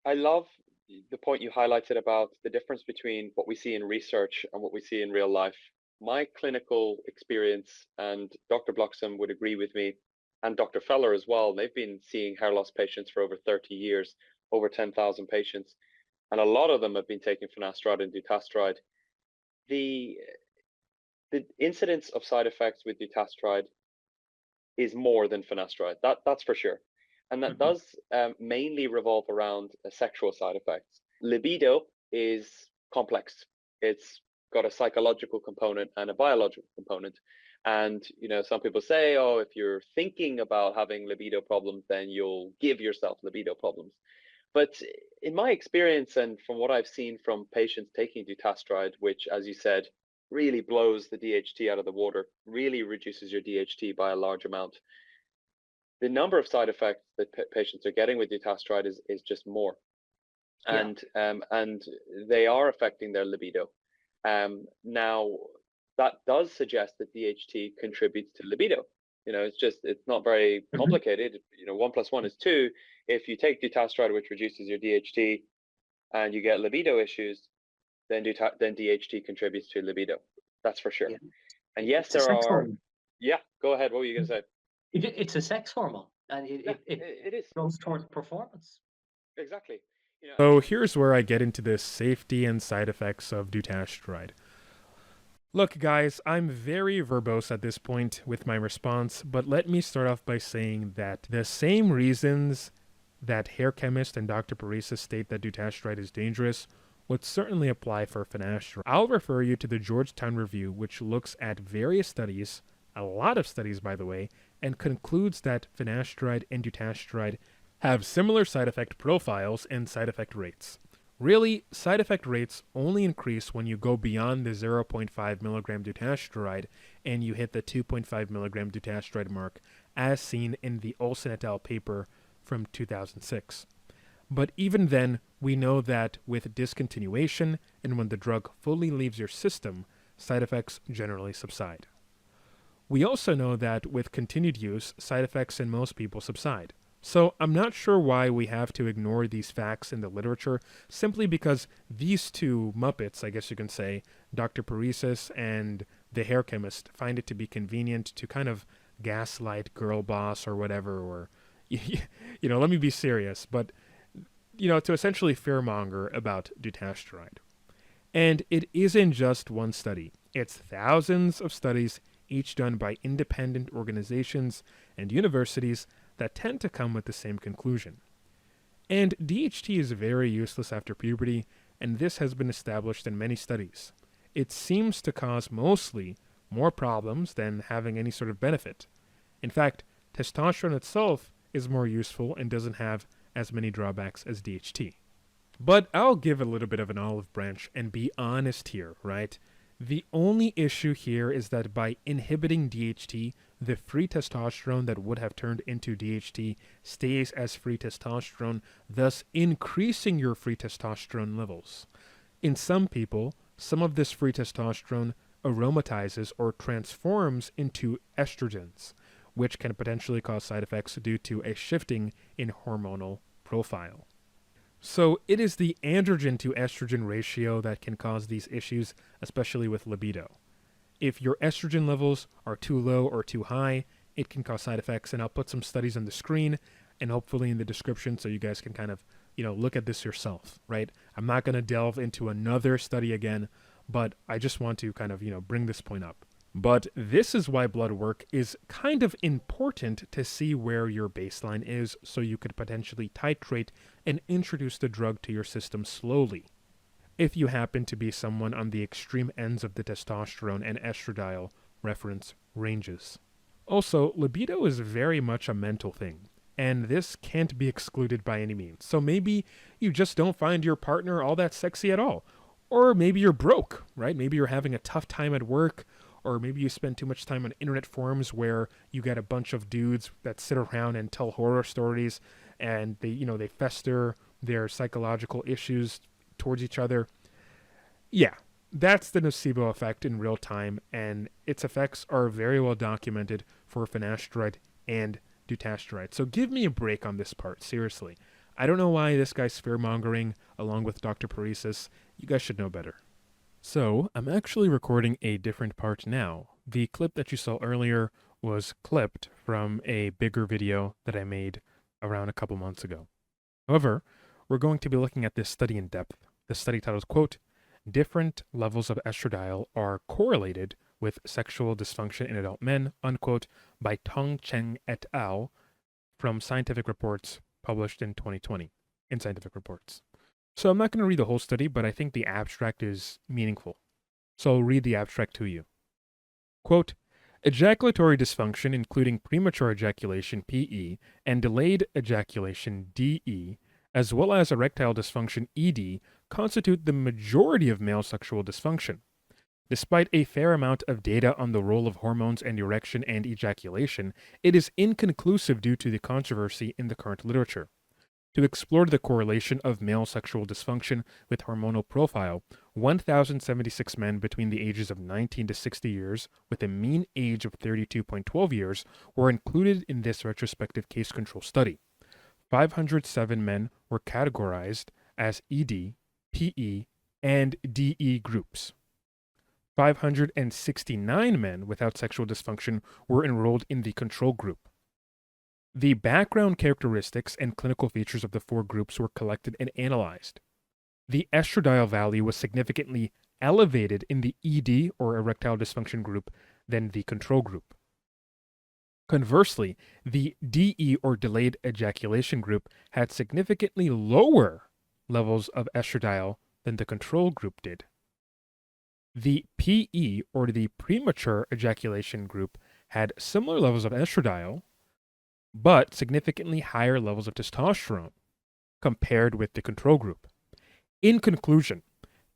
I love the point you highlighted about the difference between what we see in research and what we see in real life. My clinical experience, and Dr. Bloxham would agree with me, and Dr. Feller as well, they've been seeing hair loss patients for over 30 years, over 10,000 patients, and a lot of them have been taking finasteride and dutasteride. The the incidence of side effects with dutasteride is more than finasteride. That's for sure, and that Mhm. does mainly revolve around sexual side effects. Libido is complex. It's got a psychological component and a biological component. And some people say, oh, if you're thinking about having libido problems, then you'll give yourself libido problems. But in my experience, and from what I've seen from patients taking dutasteride, which, as you said, really blows the DHT out of the water, really reduces your DHT by a large amount, the number of side effects that patients are getting with dutasteride is just more, Yeah. and they are affecting their libido. Now that does suggest that DHT contributes to libido. It's not very Mhm. complicated. One plus one is two. If you take dutasteride, which reduces your DHT, and you get libido issues, then DHT contributes to libido. That's for sure. Yeah. And yes, It's a there sex are. hormone. Yeah, go ahead. What were you going to say? It's a sex hormone, and Yeah, it is goes towards performance. exactly. So And here's where I get into the safety and side effects of dutasteride. Look, guys, I'm very verbose at this point with my response, but let me start off by saying that the same reasons that hair chemist and Dr. Parisa state that dutasteride is dangerous would certainly apply for finasteride. I'll refer you to the Georgetown Review, which looks at various studies, a lot of studies by the way, and concludes that finasteride and dutasteride have similar side effect profiles and side effect rates. Really, side effect rates only increase when you go beyond the zero point 0.5 milligram dutasteride and you hit the 2.5 milligram dutasteride mark, as seen in the Olsen et al. Paper from 2006. But even then, we know that with discontinuation and when the drug fully leaves your system, side effects generally subside. We also know that with continued use, side effects in most people subside. So I'm not sure why we have to ignore these facts in the literature, simply because these two Muppets, I guess you can say, Dr. Paresis and the hair chemist, find it to be convenient to kind of gaslight girl boss or whatever, or, let me be serious, but, to essentially fearmonger about dutasteride. And it isn't just one study, it's thousands of studies, each done by independent organizations and universities that tend to come with the same conclusion. And DHT is very useless after puberty, and this has been established in many studies. It seems to cause mostly more problems than having any sort of benefit. In fact, testosterone itself is more useful and doesn't have as many drawbacks as DHT. But I'll give a little bit of an olive branch and be honest here, right? The only issue here is that by inhibiting DHT, the free testosterone that would have turned into DHT stays as free testosterone, thus increasing your free testosterone levels. In some people, some of this free testosterone aromatizes or transforms into estrogens, which can potentially cause side effects due to a shifting in hormonal profile. So it is the androgen to estrogen ratio that can cause these issues, especially with libido. If your estrogen levels are too low or too high, it can cause side effects, and I'll put some studies on the screen and hopefully in the description so you guys can kind of, look at this yourself, right? I'm not going to delve into another study again, but I just want to kind of, bring this point up. But this is why blood work is kind of important to see where your baseline is so you could potentially titrate and introduce the drug to your system slowly. If you happen to be someone on the extreme ends of the testosterone and estradiol reference ranges. Also, libido is very much a mental thing, and this can't be excluded by any means. So maybe you just don't find your partner all that sexy at all. Or maybe you're broke, right? Maybe you're having a tough time at work, or maybe you spend too much time on internet forums where you get a bunch of dudes that sit around and tell horror stories and they fester their psychological issues towards each other. Yeah, that's the nocebo effect in real time, and its effects are very well documented for finasteride and dutasteride. So give me a break on this part, seriously. I don't know why this guy's fear-mongering along with Dr. Paresis. You guys should know better. So, I'm actually recording a different part now. The clip that you saw earlier was clipped from a bigger video that I made around a couple months ago. However, we're going to be looking at this study in depth. The study titled, quote, "Different levels of estradiol are correlated with sexual dysfunction in adult men," unquote, by Tong Cheng et al. From Scientific Reports, published in 2020 in Scientific Reports. So I'm not going to read the whole study, but I think the abstract is meaningful. So I'll read the abstract to you. Quote, "Ejaculatory dysfunction, including premature ejaculation, PE, and delayed ejaculation, DE, as well as erectile dysfunction, ED, constitute the majority of male sexual dysfunction. Despite a fair amount of data on the role of hormones and erection and ejaculation, it is inconclusive due to the controversy in the current literature. To explore the correlation of male sexual dysfunction with hormonal profile, 1,076 men between the ages of 19 to 60 years, with a mean age of 32.12 years, were included in this retrospective case control study. 507 men were categorized as ED, PE, and DE groups. 569 men without sexual dysfunction were enrolled in the control group. The background characteristics and clinical features of the four groups were collected and analyzed. The estradiol value was significantly elevated in the ED or erectile dysfunction group than the control group. Conversely, the DE or delayed ejaculation group had significantly lower levels of estradiol than the control group did. The PE, or the premature ejaculation group, had similar levels of estradiol, but significantly higher levels of testosterone compared with the control group. In conclusion,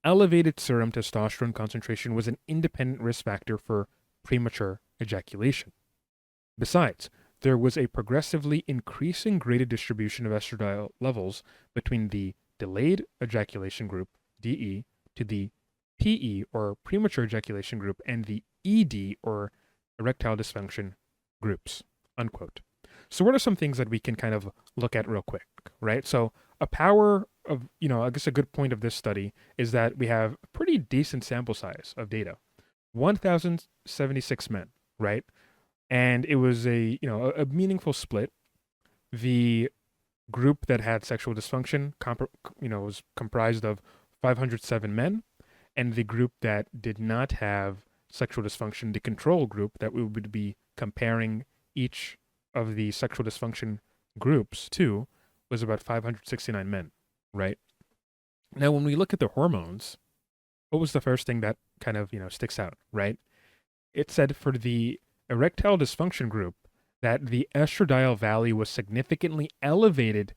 elevated serum testosterone concentration was an independent risk factor for premature ejaculation. Besides, there was a progressively increasing graded distribution of estradiol levels between the delayed ejaculation group, DE, to the PE, or premature ejaculation group, and the ED, or erectile dysfunction groups, unquote. So what are some things that we can kind of look at real quick, right? So a power of, I guess a good point of this study is that we have a pretty decent sample size of data. 1,076 men, right? And it was a meaningful split. The group that had sexual dysfunction, was comprised of 507 men, and the group that did not have sexual dysfunction, the control group that we would be comparing each of the sexual dysfunction groups to, was about 569 men, right? Now, when we look at the hormones, what was the first thing that kind of, sticks out, right? It said for the erectile dysfunction group that the estradiol value was significantly elevated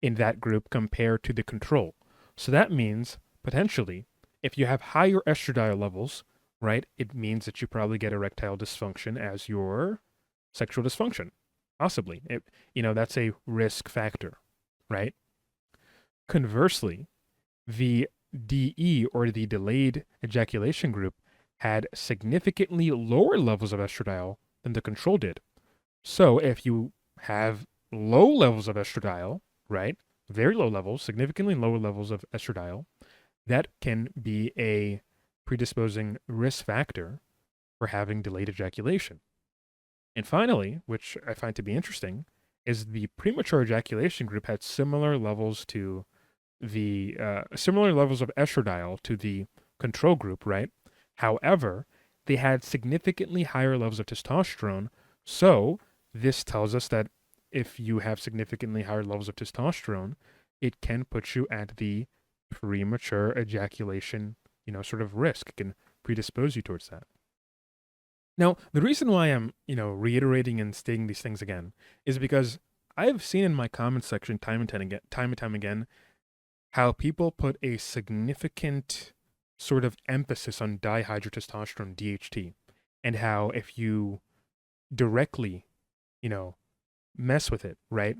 in that group compared to the control. So that means, potentially, if you have higher estradiol levels, right, it means that you probably get erectile dysfunction as your sexual dysfunction. Possibly. That's a risk factor, right? Conversely, the DE, or the delayed ejaculation group, had significantly lower levels of estradiol than the control did. So if you have low levels of estradiol, right, very low levels, significantly lower levels of estradiol, that can be a predisposing risk factor for having delayed ejaculation. And finally, which I find to be interesting, is the premature ejaculation group had similar levels to the similar levels of estradiol to the control group, right? However, they had significantly higher levels of testosterone. So this tells us that if you have significantly higher levels of testosterone, it can put you at the premature ejaculation, sort of risk. It can predispose you towards that. Now, the reason why I'm, reiterating and stating these things again is because I've seen in my comment section time and time again, how people put a significant sort of emphasis on dihydrotestosterone, DHT, and how if you directly, mess with it, right,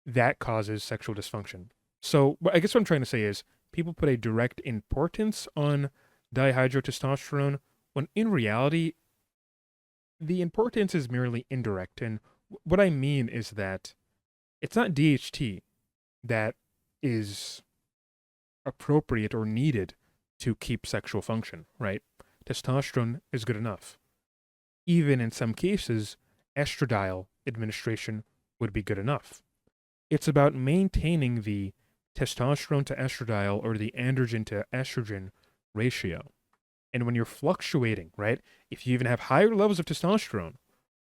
that causes sexual dysfunction. So I guess what I'm trying to say is people put a direct importance on dihydrotestosterone when in reality, the importance is merely indirect. And what I mean is that it's not DHT that is appropriate or needed to keep sexual function, right? Testosterone is good enough. Even in some cases, estradiol administration would be good enough. It's about maintaining the testosterone to estradiol or the androgen to estrogen ratio. And when you're fluctuating, right, if you even have higher levels of testosterone,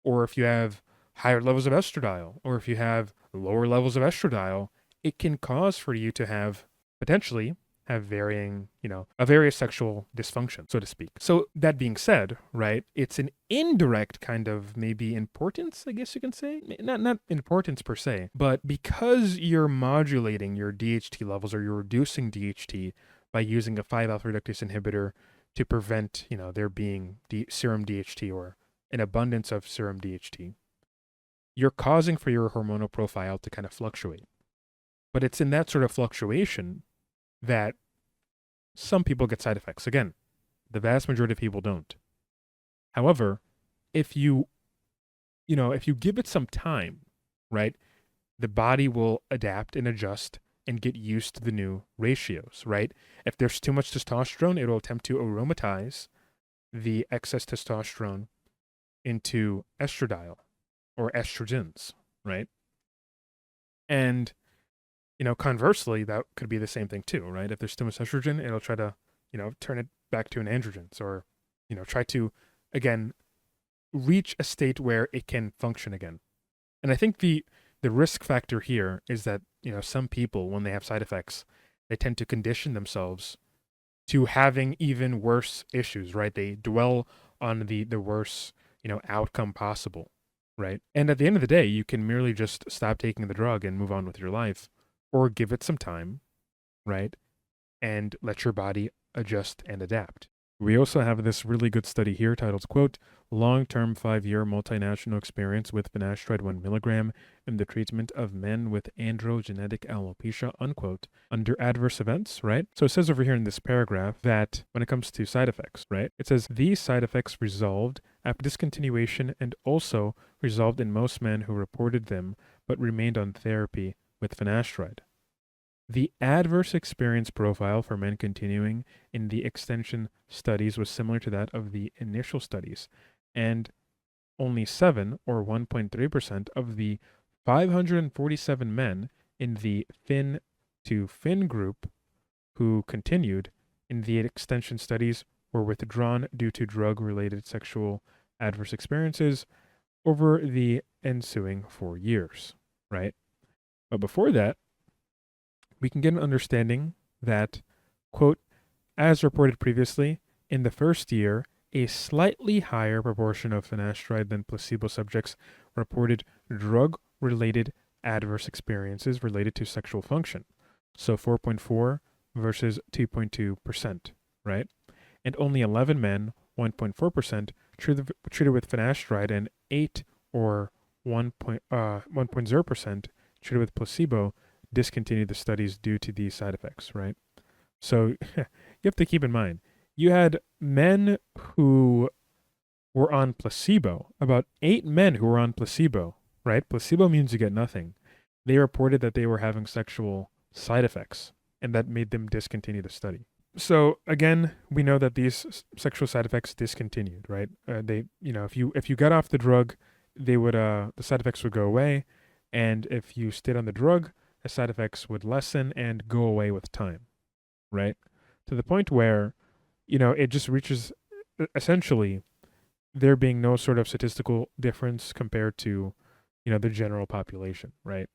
or if you have higher levels of estradiol, or if you have lower levels of estradiol, it can cause for you to have potentially have varying, a various sexual dysfunction, so to speak. So that being said, right, it's an indirect kind of maybe importance, I guess you can say. Not importance per se, but because you're modulating your DHT levels or you're reducing DHT by using a 5-alpha reductase inhibitor to prevent, there being serum DHT or an abundance of serum DHT, you're causing for your hormonal profile to kind of fluctuate. But it's in that sort of fluctuation that some people get side effects. Again, the vast majority of people don't. However, if you give it some time, right, the body will adapt and adjust and get used to the new ratios, right? If there's too much testosterone, it'll attempt to aromatize the excess testosterone into estradiol or estrogens, right? And conversely, that could be the same thing too, right? If there's too much estrogen, it'll try to, turn it back to an androgens or, try to, again, reach a state where it can function again. And I think the risk factor here is that, some people, when they have side effects, they tend to condition themselves to having even worse issues, right? They dwell on the worst, outcome possible, right? And at the end of the day, you can merely just stop taking the drug and move on with your life, or give it some time, right? And let your body adjust and adapt. We also have this really good study here titled, quote, long-term 5-year multinational experience with finasteride 1 milligram in the treatment of men with androgenetic alopecia, unquote, under adverse events, right? So it says over here in this paragraph that when it comes to side effects, right, it says these side effects resolved after discontinuation and also resolved in most men who reported them but remained on therapy with finasteride. The adverse experience profile for men continuing in the extension studies was similar to that of the initial studies, and only 7 or 1.3% of the 547 men in the fin to fin group who continued in the extension studies were withdrawn due to drug-related sexual adverse experiences over the ensuing 4 years, right? But before that, we can get an understanding that, quote, as reported previously, in the first year, a slightly higher proportion of finasteride than placebo subjects reported drug-related adverse experiences related to sexual function. So 4.4 versus 2.2%, right? And only 11 men, 1.4%, treated with finasteride, and 8 or 1.0% treated with placebo discontinued the studies due to these side effects, right? So you have to keep in mind, you had men who were on placebo, about 8 men who were on placebo, right? Placebo means you get nothing. They reported that they were having sexual side effects, and that made them discontinue the study. So again, we know that these sexual side effects discontinued, right? If you got off the drug, they would the side effects would go away, and if you stayed on the drug, the side effects would lessen and go away with time, right? To the point where, it just reaches essentially there being no sort of statistical difference compared to, the general population, right?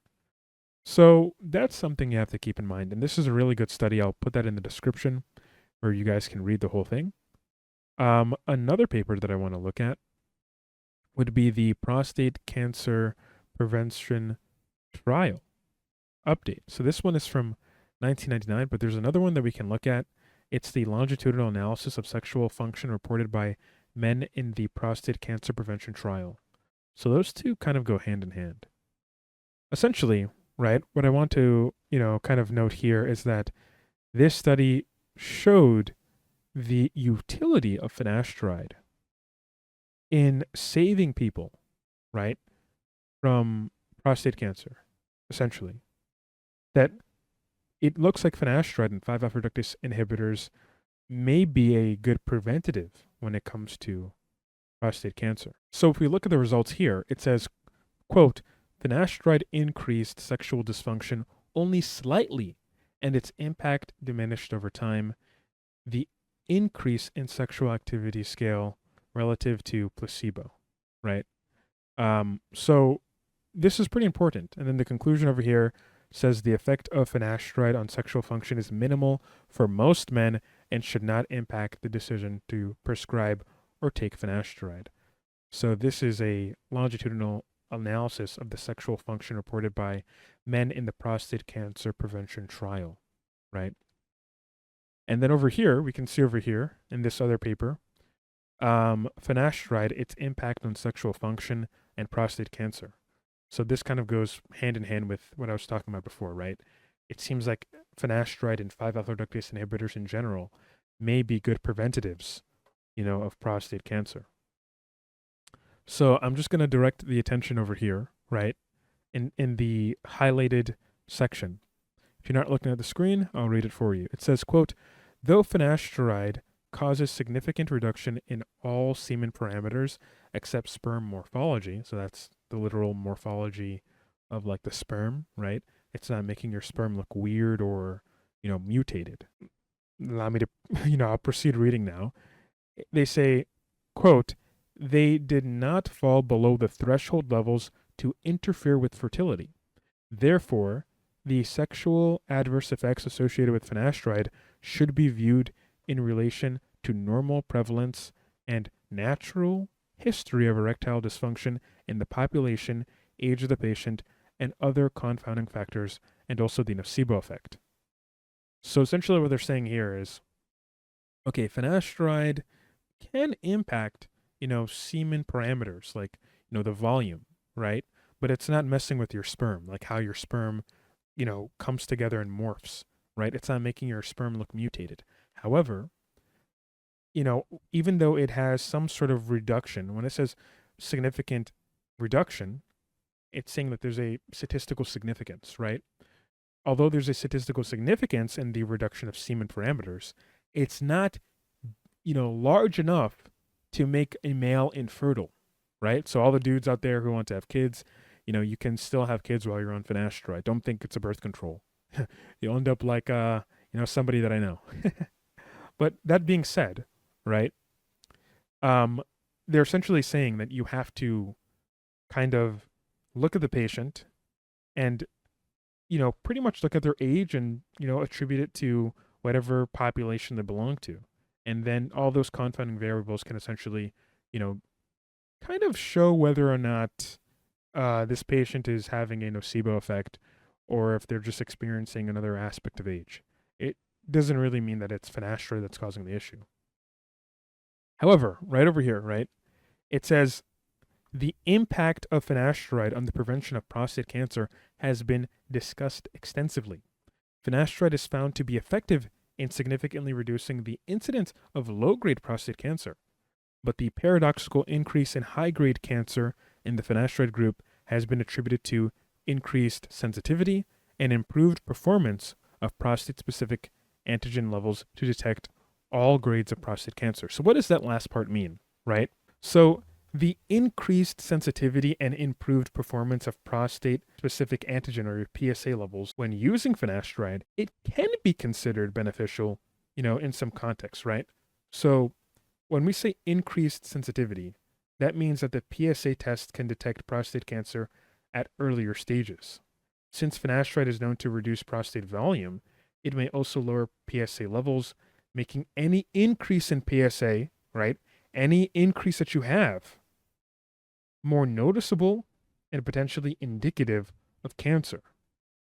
So that's something you have to keep in mind. And this is a really good study. I'll put that in the description where you guys can read the whole thing. Another paper that I want to look at would be the prostate cancer prevention trial update. So this one is from 1999, but there's another one that we can look at. It's the longitudinal analysis of sexual function reported by men in the prostate cancer prevention trial. So those two kind of go hand in hand. Essentially, right, what I want to, kind of note here is that this study showed the utility of finasteride in saving people, right, from prostate cancer, essentially. that it looks like finasteride and 5-alpha reductase inhibitors may be a good preventative when it comes to prostate cancer. So if we look at the results here, it says, quote, finasteride increased sexual dysfunction only slightly, and its impact diminished over time. The increase in sexual activity scale relative to placebo, right? So this is pretty important. And then the conclusion over here says the effect of finasteride on sexual function is minimal for most men and should not impact the decision to prescribe or take finasteride. So this is a longitudinal analysis of the sexual function reported by men in the prostate cancer prevention trial, right? And then over here, we can see over here in this other paper, finasteride, its impact on sexual function and prostate cancer. So this kind of goes hand in hand with what I was talking about before, right? It seems like finasteride and 5-alpha reductase inhibitors in general may be good preventatives, of prostate cancer. So I'm just going to direct the attention over here, right, in the highlighted section. If you're not looking at the screen, I'll read it for you. It says, quote, though finasteride causes significant reduction in all semen parameters except sperm morphology, so that's the literal morphology of like the sperm, right? It's not making your sperm look weird or, mutated. Allow me to, I'll proceed reading now. They say, quote, they did not fall below the threshold levels to interfere with fertility. Therefore, the sexual adverse effects associated with finasteride should be viewed in relation to normal prevalence and natural history of erectile dysfunction in the population, age of the patient, and other confounding factors, and also the nocebo effect. So essentially what they're saying here is, okay, finasteride can impact, semen parameters, like, the volume, right? But it's not messing with your sperm, like how your sperm, comes together and morphs, right? It's not making your sperm look mutated. However, even though it has some sort of reduction, when it says significant reduction, it's saying that there's a statistical significance, right? Although there's a statistical significance in the reduction of semen parameters, it's not, large enough to make a male infertile, right? So all the dudes out there who want to have kids, you can still have kids while you're on finasteride. Don't think it's a birth control. You'll end up like, somebody that I know. But that being said, right, they're essentially saying that you have to kind of look at the patient and, pretty much look at their age and, attribute it to whatever population they belong to. And then all those confounding variables can essentially, kind of show whether or not this patient is having a nocebo effect or if they're just experiencing another aspect of age. It doesn't really mean that it's finasteride that's causing the issue. However, right over here, right, it says the impact of finasteride on the prevention of prostate cancer has been discussed extensively. Finasteride is found to be effective in significantly reducing the incidence of low-grade prostate cancer, but the paradoxical increase in high-grade cancer in the finasteride group has been attributed to increased sensitivity and improved performance of prostate-specific antigen levels to detect all grades of prostate cancer. So what does that last part mean, right? So the increased sensitivity and improved performance of prostate-specific antigen or PSA levels when using finasteride, it can be considered beneficial, in some contexts, right? So when we say increased sensitivity, that means that the PSA test can detect prostate cancer at earlier stages. Since finasteride is known to reduce prostate volume, it may also lower PSA levels, making any increase in PSA, right, any increase that you have, more noticeable and potentially indicative of cancer.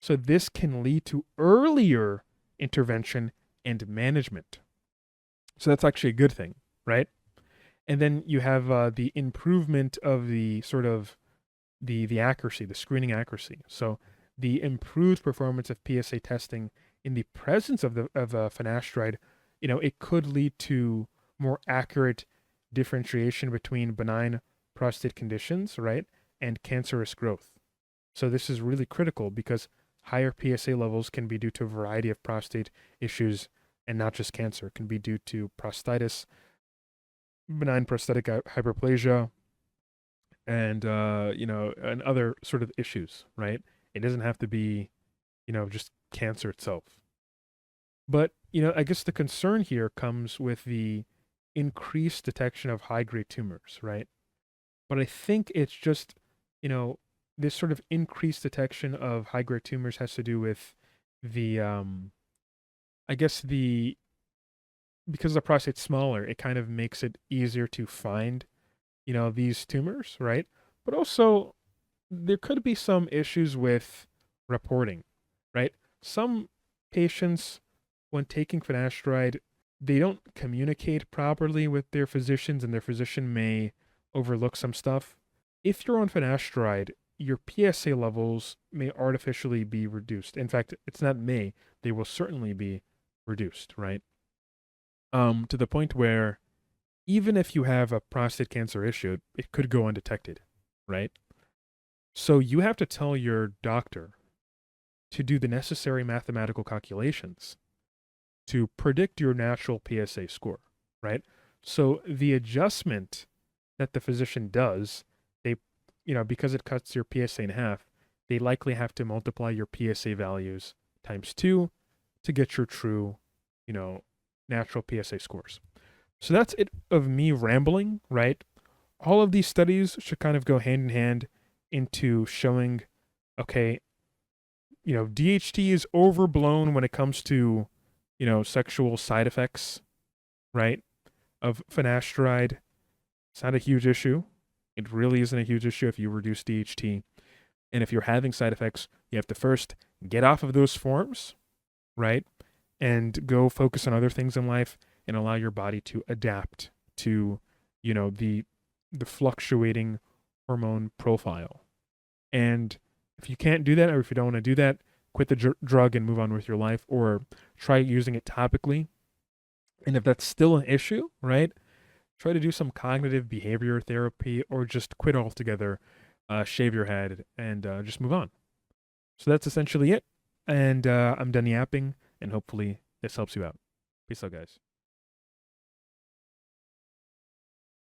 So this can lead to earlier intervention and management. So that's actually a good thing, right? And then you have the improvement of the sort of the accuracy, the screening accuracy. So the improved performance of PSA testing in the presence of finasteride, it could lead to more accurate differentiation between benign prostate conditions, right, and cancerous growth. So this is really critical because higher PSA levels can be due to a variety of prostate issues and not just cancer. It can be due to prostatitis, benign prostatic hyperplasia, and and other sort of issues, right? It doesn't have to be, just cancer itself. But, I guess the concern here comes with the increased detection of high-grade tumors, right? But I think it's just, this sort of increased detection of high-grade tumors has to do with the, I guess because the prostate's smaller, it kind of makes it easier to find, these tumors, right? But also, there could be some issues with reporting, right? Some patients, when taking finasteride, they don't communicate properly with their physicians, and their physician may overlook some stuff. If you're on finasteride, your PSA levels may artificially be reduced. In fact, it's not may, they will certainly be reduced, right? To the point where even if you have a prostate cancer issue, it could go undetected, right? So you have to tell your doctor to do the necessary mathematical calculations to predict your natural PSA score, right? So the adjustment that the physician does, they, because it cuts your PSA in half, they likely have to multiply your PSA values times 2 to get your true, natural PSA scores. So that's it of me rambling, right? All of these studies should kind of go hand in hand into showing, okay, DHT is overblown when it comes to, sexual side effects, right? Of finasteride. It's not a huge issue. It really isn't a huge issue if you reduce DHT. And if you're having side effects, you have to first get off of those forms, right? And go focus on other things in life and allow your body to adapt to, the fluctuating hormone profile. And if you can't do that, or if you don't want to do that, quit the drug and move on with your life, or try using it topically. And if that's still an issue, right, try to do some cognitive behavior therapy, or just quit altogether, shave your head, and just move on. So that's essentially it. And I'm done yapping, and hopefully this helps you out. Peace out, guys.